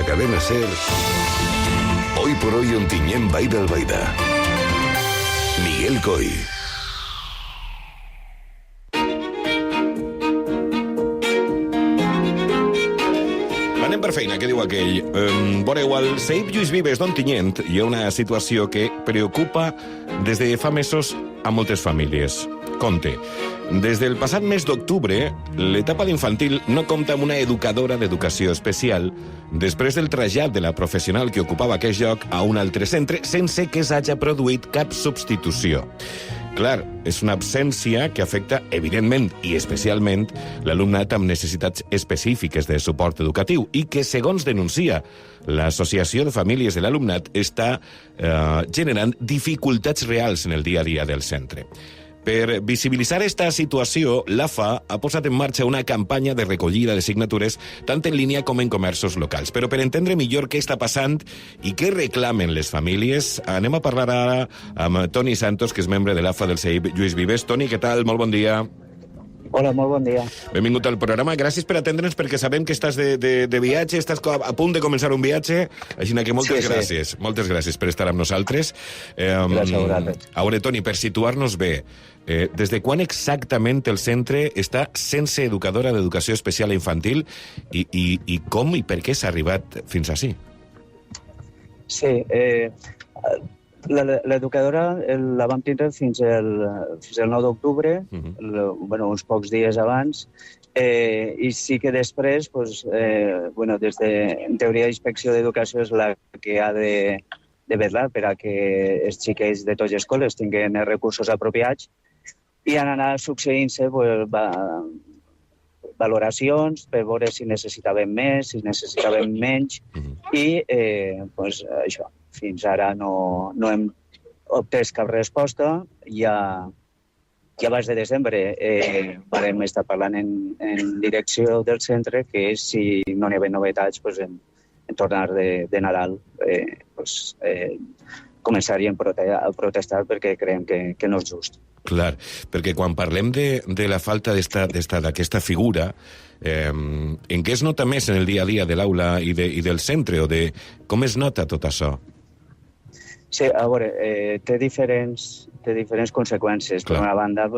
la cadena SER, Hoy por Hoy Ontinyent Vall d'Albaida. Miguel Coy. Anem per feina, què diu aquell? Veureu, al CEIP Lluís Vives d'Ontinyent hi ha una situació que preocupa des de fa mesos a moltes famílies. Compte, des del passat mes d'octubre, l'etapa d'infantil no compta amb una educadora d'educació especial després del trasllat de la professional que ocupava aquest lloc a un altre centre sense que s'hagi produït cap substitució. Clar, és una absència que afecta, evidentment i especialment, l'alumnat amb necessitats específiques de suport educatiu i que, segons denuncia l'Associació de Famílies de l'Alumnat, està generant dificultats reals en el dia a dia del centre. Per visibilitzar aquesta situació, l'AFA ha posat en marxa una campanya de recollida de signatures tant en línia com en comerços locals. Però per entendre millor què està passant i què reclamen les famílies, anem a parlar ara amb Toni Santos, que és membre de l'AFA del CEIP Lluís Vives. Toni, què tal? Molt bon dia. Hola, molt bon dia. Benvingut al programa. Gràcies per atendre'ns, perquè sabem que estàs de viatge, estàs a punt de començar un viatge, així que moltes gràcies. Moltes gràcies per estar amb nosaltres. Gràcies a vosaltres. A veure, Toni, per situar-nos bé, des de quan exactament el centre està sense educadora d'educació especial infantil i com i per què s'ha arribat fins ací? Sí, l'educadora la vam tindre fins el 9 d'octubre, uns pocs dies abans, i sí que després, des de, en teoria, Inspecció d'Educació és la que ha de vetllar per a que els xiquets de totes les escoles tinguin els recursos apropiats i han anat succeint-se valoracions per veure si necessitàvem més, si necessitàvem menys, i això. Fins ara no hem obtès cap resposta. Ja abans de desembre vam estar parlant en direcció del centre que si no n'hi havia novetats en tornar de Nadal començaríem a protestar perquè creiem que no és just. Clar, perquè quan parlem de la falta d'aquesta figura, en què es nota més en el dia a dia de l'aula i del centre, o de com es nota tot això? Sí, a veure, té diferents conseqüències. Per una banda,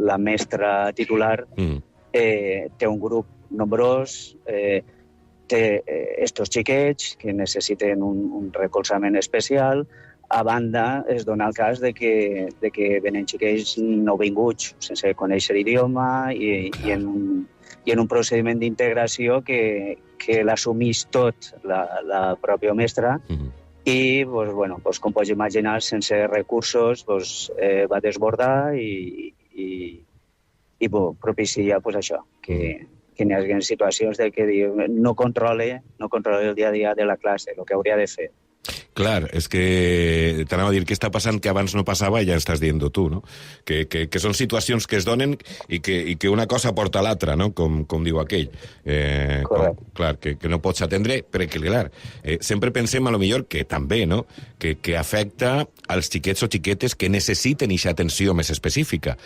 la mestra titular té un grup nombrós, té estos xiquets que necessiten un recolzament especial. A banda, es dona el cas de que venen xiquets nouvinguts sense conèixer l'idioma i en un procediment d'integració que l'assumís tot la pròpia mestra. I, com pots imaginar, sense recursos va desbordar i propicia això, que hi hagi situacions de que no controla el dia a dia de la classe, el que hauria de fer. Clar, és que t'anava a dir què està passant que abans no passava i ja estàs dient tu, no? Que són situacions que es donen i que una cosa porta a l'altra, no? Com diu aquell. Clar, que no pots atendre, perquè, clar, sempre pensem a lo millor que també, no? Que afecta als xiquets o xiquetes que necessiten aquesta atenció més específica.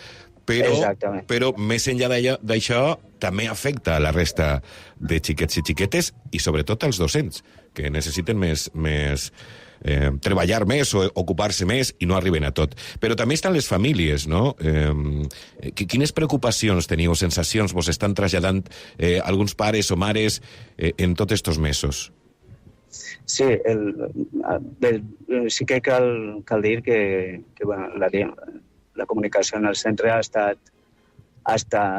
Però més enllà d'això, també afecta a la resta de xiquets i xiquetes i sobretot als docents, que necessiten més treballar més o ocupar-se més i no arriben a tot. Però també estan les famílies, no? Quines preocupacions teniu, sensacions vos estan traslladant alguns pares o mares en tots estos mesos? Sí, sí que cal dir que la comunicació en el centre ha estat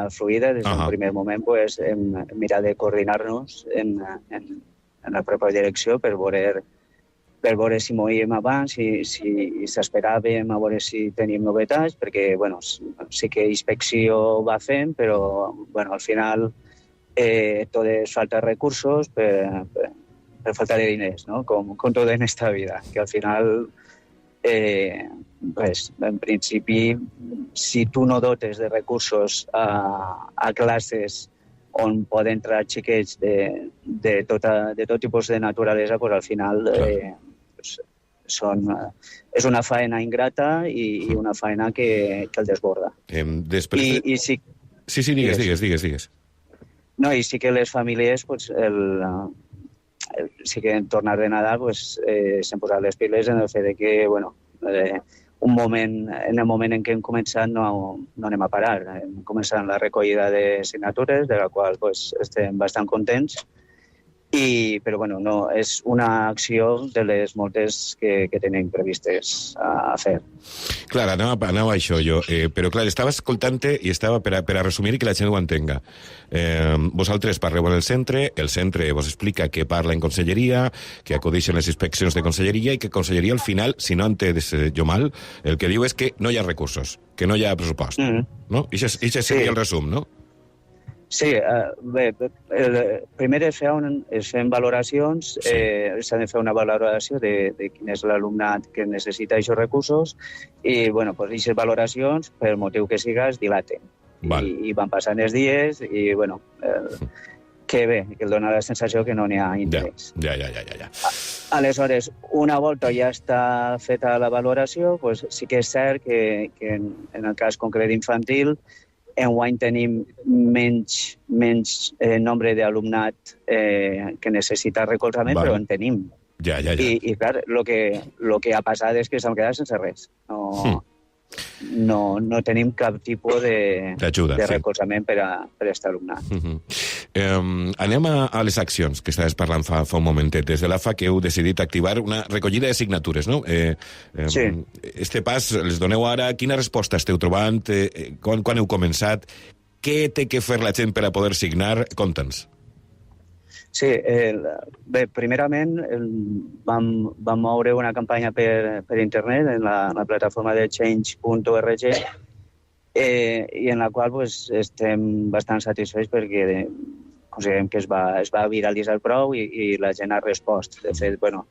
fluida. Des d'un primer moment hem mirat de coordinar-nos en la pròpia direcció per veure si movíem abans, si s'esperàvem a veure si teníem novetats, perquè sí que inspecció va fent, però al final tot és falta de recursos per falta de diners, no? Com tot en esta vida, que al final en principi, si tu no dotes de recursos a classes on poden entrar xiquets de tot tipus de naturalesa, al final és una faena ingrata i una faena que el desborda. Sí, digues. No, i sí que les famílies sí que en tornar de Nadal pues, s'han posat les piles en el fet de que, bueno, en el moment en què hem començat no anem a parar. Hem començat la recollida de signatures, de la qual pues, estem bastant contents, però bueno, no, és una acció de les moltes que tenim previstes a fer. Clar, anava a això jo, però clar, estava escoltant-te i estava, per a resumir i que la gent ho entenga. Vosaltres parleu en el centre vos explica que parla en conselleria, que acudeixen les inspeccions de conselleria i que conselleria al final, si no entès jo mal, el que diu és que no hi ha recursos, que no hi ha pressupost, no? I això seria el resum, no? Sí, bé, primer es feien valoracions, s'ha de fer una valoració de quin és l'alumnat que necessita aquests recursos i, bueno, pues, aquestes valoracions, per motiu que siga, es dilaten. I van passant els dies i, bueno, que bé, que el dona la sensació que no n'hi ha interès. Ja. Aleshores, una volta ja està feta la valoració, pues, sí que és cert que en el cas concret infantil enguany tenim menys nombre d'alumnat que necessita recolzament, però en tenim. Ja. I clar, el que ha passat és que s'han quedat sense res. No tenim cap tipus de recolzament per a aquest alumnat. Anem a les accions que estaves parlant fa un momentet. Des de l'AFA que heu decidit activar una recollida de signatures, no? Sí. Este pas les doneu ara. Quina resposta esteu trobant? Quan heu començat? Què té que fer la gent per a poder signar? Conta'ns. Sí, bé, primerament vam moure una campanya per internet en la plataforma de change.org i en la qual pues, estem bastant satisfets perquè considerem que es va viralitzar prou i la gent ha respost. De fet, bueno,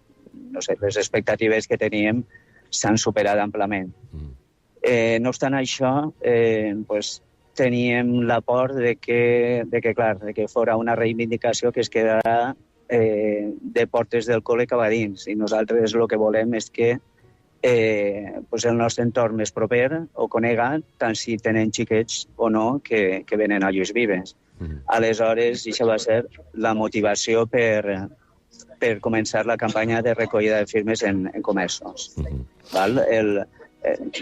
no sé, les expectatives que teníem s'han superat amplament. No obstant això, pues, teníem l'aport de que fora una reivindicació que es quedara de portes del col·le cap a dins. I nosaltres el que volem és que el nostre entorn més proper ho conega, tant si tenen xiquets o no que venen a Lluís Vives. Aleshores, això va ser la motivació per començar la campanya de recollida de firmes en comerços.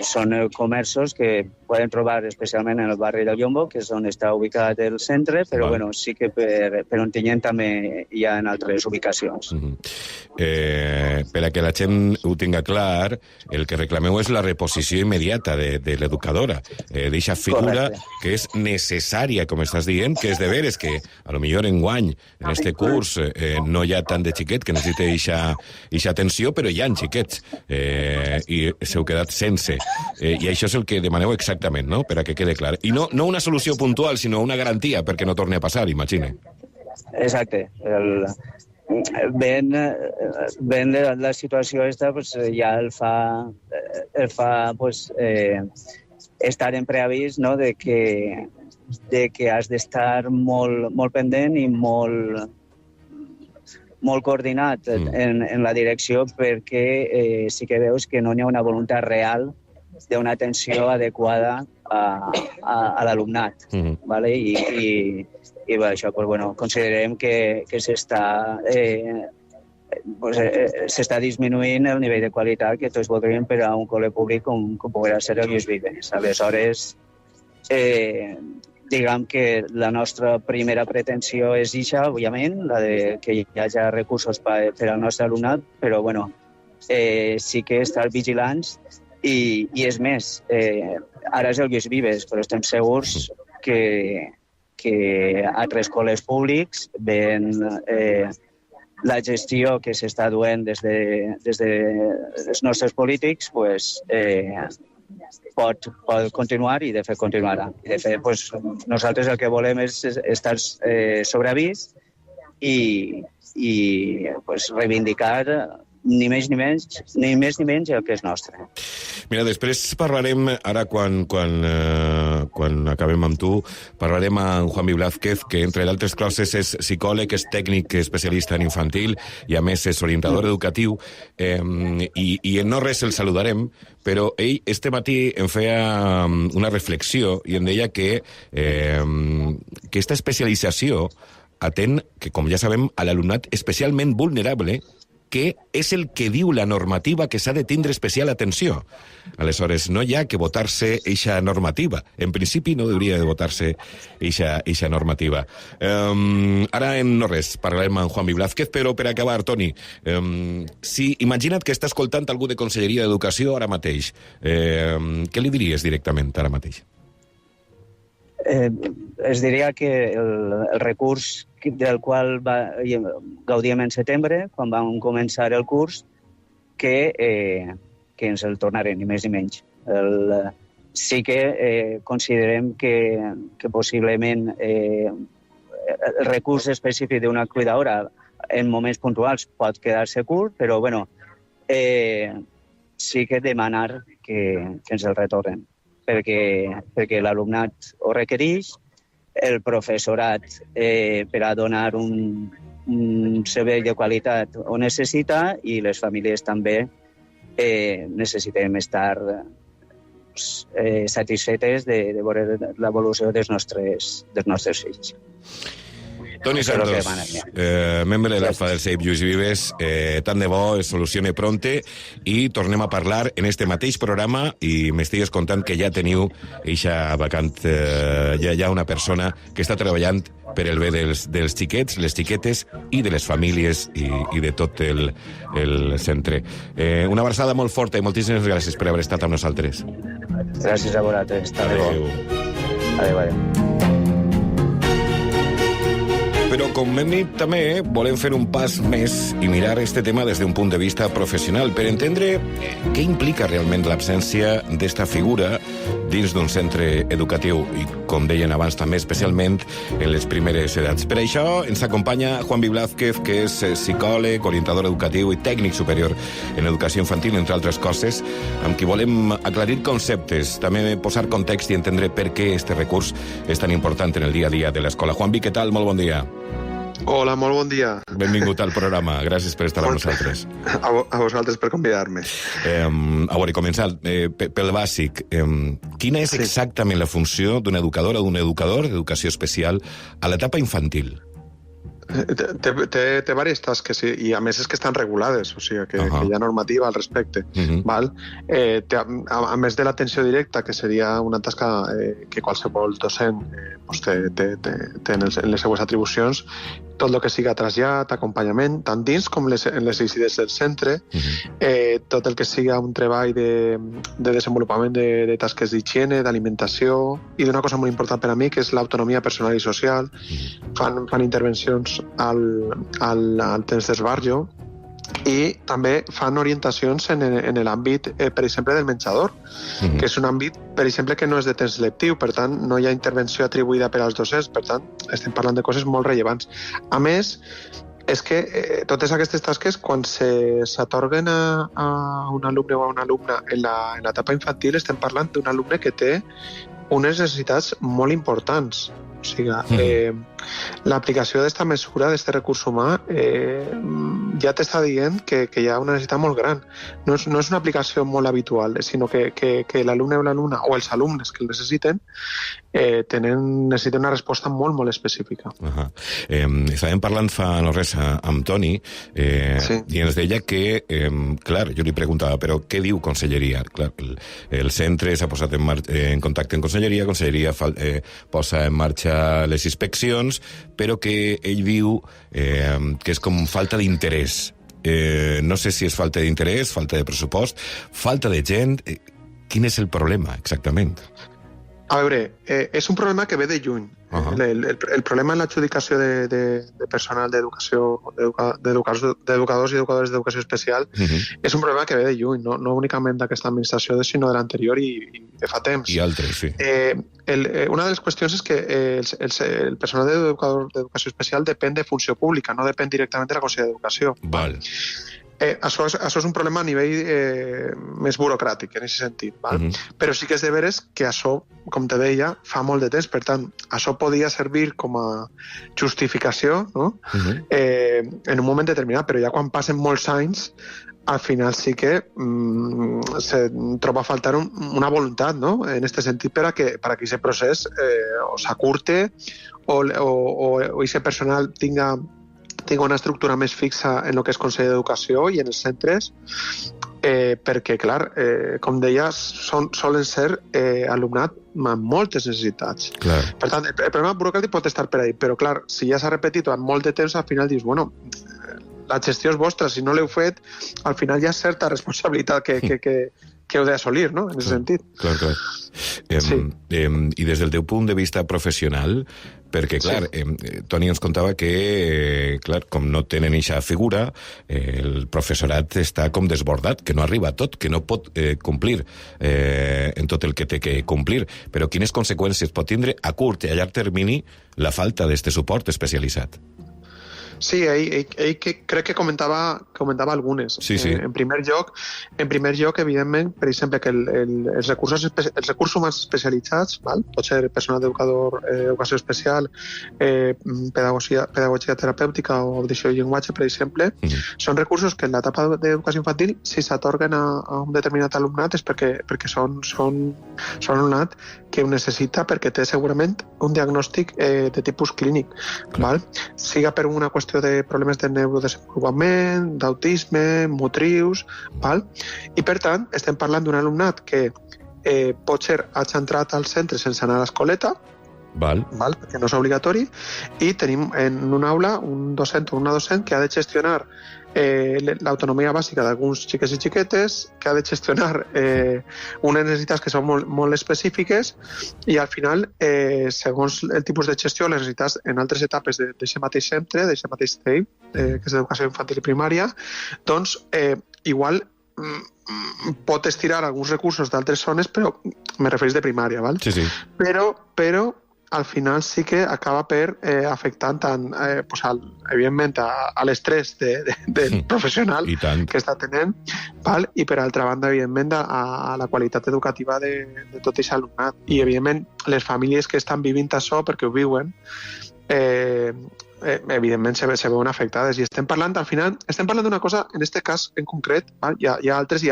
Són comerços que poden trobar especialment en el barri del Llombo, que és on està ubicat el centre, però bueno, sí que per Ontinyent també hi ha en altres ubicacions. Per a que la gent ho tinga clar, el que reclameu és la reposició immediata de l'educadora, d'eixa figura que és necessària, com estàs dient, que és de veres que a lo millor enguany, en este curs, no hi ha tant de xiquet que necessita eixa atenció, però hi ha xiquets i s'heu quedat sense. I això és el que demaneu exactament, no?, per a que quede clar. I no una solució puntual, sinó una garantia perquè no torni a passar, imagine. Exacte. Ben la situació esta pues, ja el fa pues, estar en preavís, no?, de que has d'estar molt pendent i molt coordinat en la direcció perquè sí que veus que no hi ha una voluntat real d'una atenció adequada a l'alumnat. I això, considerem que s'està disminuint el nivell de qualitat que tots voldríem per a un col·le públic com podrà ser el Lluís Vives. Aleshores, diguem que la nostra primera pretensió és això, òbviament, la de que hi hagi recursos per al nostre alumnat, però sí que estar vigilants i és més, ara és el Lluís Vives, però estem segurs que altres col·les públics veient la gestió que s'està duent des dels nostres polítics, pot continuar i de fet continuarà. I de fet, nosaltres el que volem és estar sobre avís i reivindicar ni més ni menys el que és nostre. Mira, després parlarem, ara quan acabem amb tu, parlarem amb Juanmi Blázquez, que entre d'altres coses és psicòleg, és tècnic especialista en infantil i a més és orientador educatiu, i en no res el saludarem, però ell este matí em feia una reflexió i em deia que aquesta especialització atén, que com ja sabem, a l'alumnat especialment vulnerable, que és el que diu la normativa que s'ha de tindre especial atenció. Aleshores, no hi ha que votar-se eixa normativa. En principi no hauria de votar-se eixa normativa. Ara, en no res, parlarem amb Juanvi Blázquez, però per acabar, Toni, si imagina't que està escoltant algú de Conselleria d'Educació ara mateix, què li diries directament ara mateix? Es diria que el recurs del qual gaudíem en setembre, quan vam començar el curs, que ens el tornaren, ni més ni menys. Sí que considerem que possiblement el recurs específic d'una cuidadora en moments puntuals pot quedar-se curt, però bueno, sí que demanar que ens el retornen, perquè l'alumnat ho requereix, el professorat per a donar un servei de qualitat ho necessita i les famílies també necessitem estar satisfetes de veure l'evolució dels nostres fills. Toni Santos, membre de l'AFA del CEIP Lluís Vives, tant de bo es solucione pronte i tornem a parlar en este mateix programa i m'estigues contant que ja teniu eixa vacant, ja hi ha una persona que està treballant per el bé dels xiquets, les xiquetes i de les famílies i de tot el centre. Una abraçada molt forta i moltíssimes gràcies per haver estat amb nosaltres. Gràcies a vosaltres. Adéu. Adéu. Però, com hem dit també, volem fer un pas més i mirar este tema des d'un punt de vista professional per entendre què implica realment l'absència d'esta figura dins d'un centre educatiu i, com deien abans també, especialment en les primeres edats. Per això ens acompanya Juanvi Blázquez, que és psicòleg, orientador educatiu i tècnic superior en educació infantil, entre altres coses, amb qui volem aclarir conceptes, també posar context i entendre per què este recurs és tan important en el dia a dia de l'escola. Juanvi, què tal? Molt bon dia. Hola, molt bon dia. Benvingut al programa. Gràcies per estar amb nosaltres. A vosaltres per convidar-me. A veure, començant pel bàsic. Quina és exactament la funció d'un educador o d'un educador d'educació especial a l'etapa infantil? Té diverses tasques i a més és que estan regulades, o sigui que hi ha normativa al respecte. Val? A més de l'atenció directa, que seria una tasca que qualsevol docent té en les seues atribucions, tot el que siga trasllat, acompanyament, tant dins com en les visites del centre, tot el que siga un treball de desenvolupament de tasques d'higiene, d'alimentació i d'una cosa molt important per a mi, que és l'autonomia personal i social. Fan intervencions al temps d'esbarjo i també fan orientacions en l'àmbit, per exemple, del menjador, que és un àmbit, per exemple, que no és de temps lectiu, per tant, no hi ha intervenció atribuïda per als docents, per tant, estem parlant de coses molt rellevants. A més, és que totes aquestes tasques, quan s'atorguen a un alumne o a una alumna en l'etapa infantil, estem parlant d'un alumne que té unes necessitats molt importants. O sigui, l'aplicació d'esta mesura, d'este recurs humà, ja t'està dient que hi ha una necessitat molt gran. No és una aplicació molt habitual, sinó que l'alumne o l'alumna, o els alumnes que el necessiten, necessiten una resposta molt, molt específica. Estàvem parlant fa no res amb Toni i ens deia que, clar, jo li preguntava, però què diu Conselleria? Clar, el centre s'ha posat en contacte amb Conselleria posa en marxa les inspeccions, però que ell diu que és com falta d'interès. No sé si és falta d'interès, falta de pressupost, falta de gent. Quin és el problema, exactament? A veure, és un problema que ve de lluny. El problema en l'adjudicació de personal d'educació, d'educadors i educadores d'educació especial, és un problema que ve de lluny, no únicament d'aquesta administració, sinó de l'anterior i de fa temps. I altres, sí. Una de les qüestions és que el personal d'educador d'educació especial depèn de funció pública, no depèn directament de la Conselleria d'Educació. Val. Això és un problema a nivell més burocràtic, en aquest sentit. Val? Però sí que és de veres que això, com te deia, fa molt de temps. Per tant, això podia servir com a justificació, no? En un moment determinat, però ja quan passen molts anys, al final sí que se troba a faltar una voluntat, no? En aquest sentit, per a que aquest procés s'acurte o aquest personal tinga una estructura més fixa en el que és Consell d'Educació i en els centres, perquè, clar, com deies, solen ser alumnat amb moltes necessitats. Clar. Per tant, el problema burocràtic pot estar per ahí, però, clar, si ja s'ha repetit durant molt de temps, al final dius, bueno, la gestió és vostra, si no l'heu fet, al final hi ha certa responsabilitat que heu d'assolir, no?, en aquest sentit. Clar. Sí. I des del teu punt de vista professional, perquè, clar, Toni ens contava que, clar, com no tenen eixa figura, el professorat està com desbordat, que no arriba a tot, que no pot complir en tot el que té que complir. Però quines conseqüències pot tindre a curt i a llarg termini la falta d'aquest suport especialitzat? Sí, ell crec que comentava algunes. Sí. En primer lloc, evidentment, per exemple, que els recursos humans especialitzats, val? Pot ser personal d'educació especial, pedagogia terapèutica o audició i llenguatge, per exemple, són recursos que en l'etapa d'educació infantil, si s'atorguen a un determinat alumnat, és perquè són alumnat que ho necessita perquè té segurament un diagnòstic de tipus clínic, val? Siga per una qüestió de problemes de neurodesenvolupament, d'autisme, motrius, val? I per tant, estem parlant d'un alumnat que potser hagi entrat al centre sense anar a l'escoleta, val? Perquè no és obligatori, i tenim en una aula un docent o una docent que ha de gestionar l'autonomia bàsica d'alguns xiquets i xiquetes, que ha de gestionar unes necessitats que són molt específiques i al final, segons el tipus de gestió, les necessitats en altres etapes d'aquest mateix centre, d'aquest mateix CEIP, que és d'educació infantil i primària, doncs igual pot estirar alguns recursos d'altres zones, però me refereix de primària, val? Sí. Però al final sí que acaba per afectant tant, evidentment, a l'estrès del professional que està tenint, val? I per altra banda, evidentment, a la qualitat educativa de tot aquest alumnat. I, evidentment, les famílies que estan vivint això perquè ho viuen, evidentment se veuen afectades. I estem parlant d'una cosa, en aquest cas en concret, val? Hi ha altres i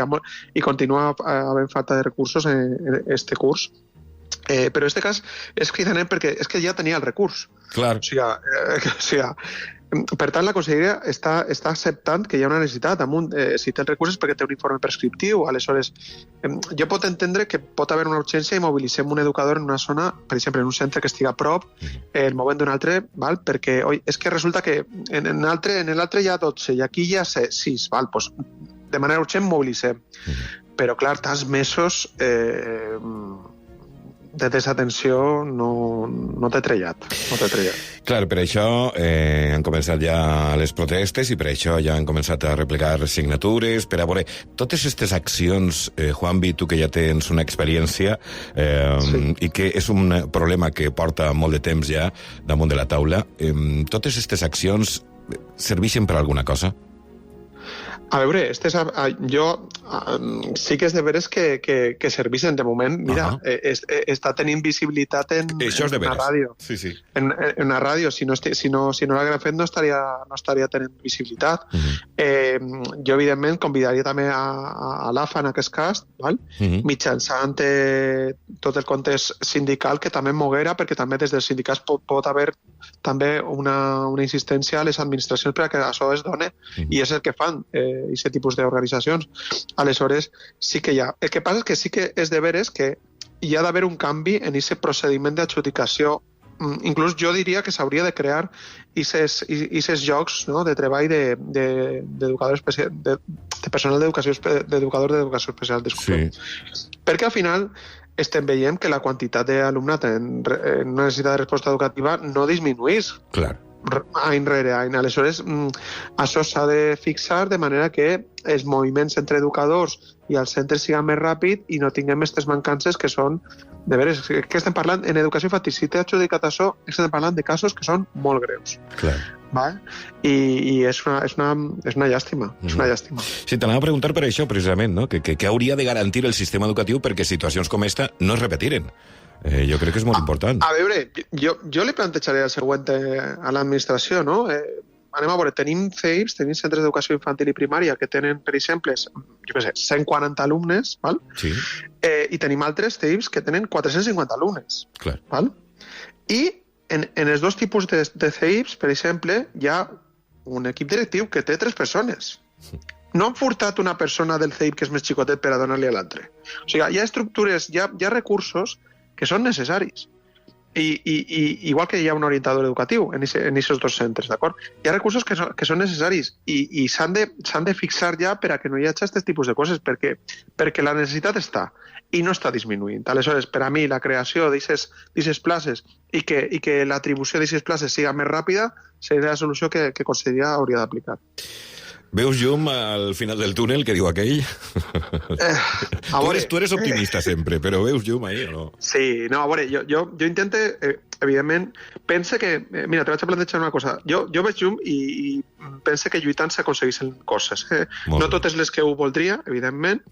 continua havent falta de recursos en aquest curs. Però en aquest cas és cridaner perquè és que ja tenia el recurs. Clar. O sigui, per tant, la conselleria està acceptant que hi ha una necessitat. Si té els recursos perquè té un informe prescriptiu, aleshores jo pot entendre que pot haver una urgència i mobilitzem un educador en una zona, per exemple, en un centre que estigui a prop, el movent d'un altre, val? Perquè és que resulta que en l'altre hi ha 12 i aquí hi ha 6, val? Pues, de manera urgent mobilitzem. Però clar, tants mesos de desatenció no t'he trellat. Clar, per això han començat ja les protestes i per això ja han començat a replegar signatures, per a veure totes aquestes accions, Juanvi, tu que ja tens una experiència i que és un problema que porta molt de temps ja damunt de la taula, totes aquestes accions serveixen per alguna cosa? A veure, jo sí que és de veres que serveixen. De moment, mira, està tenint visibilitat en una ràdio. Sí. En una ràdio, si no l'hagués fet no estaria tenint visibilitat. Jo, evidentment, convidaria també a l'AFA en aquest cas, mitjançant tot el context sindical que també moguera, perquè també des dels sindicats pot haver també una insistència a les administracions perquè això es doni, i és el que fan aquest tipus d'organitzacions. Aleshores, sí que hi ha. El que passa és que sí que és de veres que hi ha d'haver un canvi en aquest procediment d'adjudicació. Inclús jo diria que s'hauria de crear aquests llocs, no?, de treball d'educador especial, de personal d'educador d'educació especial. Sí. Perquè al final estem veient que la quantitat d'alumnat en una necessitat de resposta educativa no disminueix. Clar. any rere any. Aleshores, això s'ha de fixar de manera que els moviments entre educadors i els centres siguin més ràpid i no tinguem aquestes mancances que són, de veres, que estem parlant, en educació infantil, si t'he adjudicat això, estem parlant de casos que són molt greus. Clar. Val? I és una llàstima, és una llàstima. Sí, t'anava a preguntar per això, precisament, no? Que hauria de garantir el sistema educatiu perquè situacions com esta no es repetiren. Jo crec que és molt important. A veure, jo li plantejaré el següent a l'administració, no? Anem a veure, tenim CEIPs, tenim centres d'educació infantil i primària que tenen, per exemple, jo què sé, 140 alumnes, val? Sí. I tenim altres CEIPs que tenen 450 alumnes. Clar. Val? I en els dos tipus de CEIPs, per exemple, hi ha un equip directiu que té 3 persones. No han furtat una persona del CEIP que és més xicotet per a donar-li a l'altre. O sigui, hi ha estructures, hi ha recursos que són necessaris. Igual que hi ha un orientador educatiu en aquests dos centres, d'acord? Hi ha recursos que són necessaris i s'han de fixar ja per a que no hi hagi aquest tipus de coses, perquè la necessitat està i no està disminuint. Aleshores, per a mi, la creació d'aquestes places i que l'atribució d'aquestes places siga més ràpida seria la solució que Conselleria hauria d'aplicar. Veus llum al final del túnel, que diu aquell? Tu eres optimista sempre, però veus llum ahí o no? Sí, no, a veure, jo intento, evidentment, pense que... Mira, te vaig a plantejar una cosa. Jo veig llum i pense que lluitant s'aconsegueixen coses. No totes les que ho voldria, evidentment,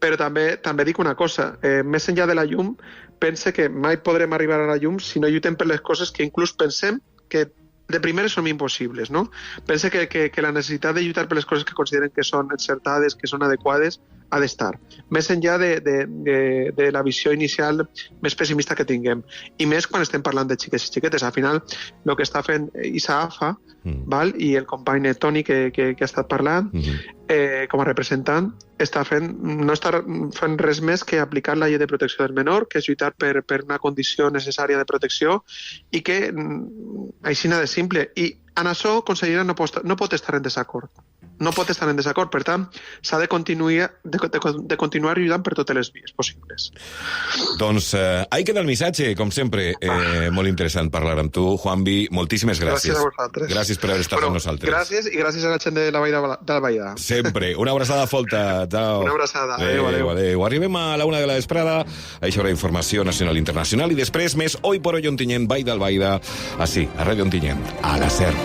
però també dic una cosa. Més enllà de la llum, pense que mai podrem arribar a la llum si no lluitem per les coses que inclús pensem que de primeres són impossibles, no? Pense que la necessitat de lluitar per les coses que consideren que són encertades, que són adequades, ha d'estar. Més enllà de la visió inicial més pessimista que tinguem. I més quan estem parlant de xiques i xiquetes. Al final, el que està fent ISAAFA, val? I el company Toni que ha estat parlant, com a representant, no està fent res més que aplicar la llei de protecció del menor, que és lluitar per una condició necessària de protecció i que així de simple. I en això, Consellera, no pot estar en desacord. No pot estar en desacord, per tant, s'ha de continuar lluitant per totes les vies possibles. Doncs ahí queda el missatge, com sempre. Molt interessant parlar amb tu, Juanvi. Moltíssimes gràcies. Gràcies a vosaltres. Gràcies per haver estat amb nosaltres. Gràcies, i gràcies a la gent de la Vall. Sempre. Una abraçada forta. Ciao. Una abraçada. Adéu. Arribem a la 1 de la vesprada. Això era informació nacional i internacional. I després més Hoy por Hoy Ontinyent, Vall d'Albaida. Així, a Ràdio Ontinyent. A la SER.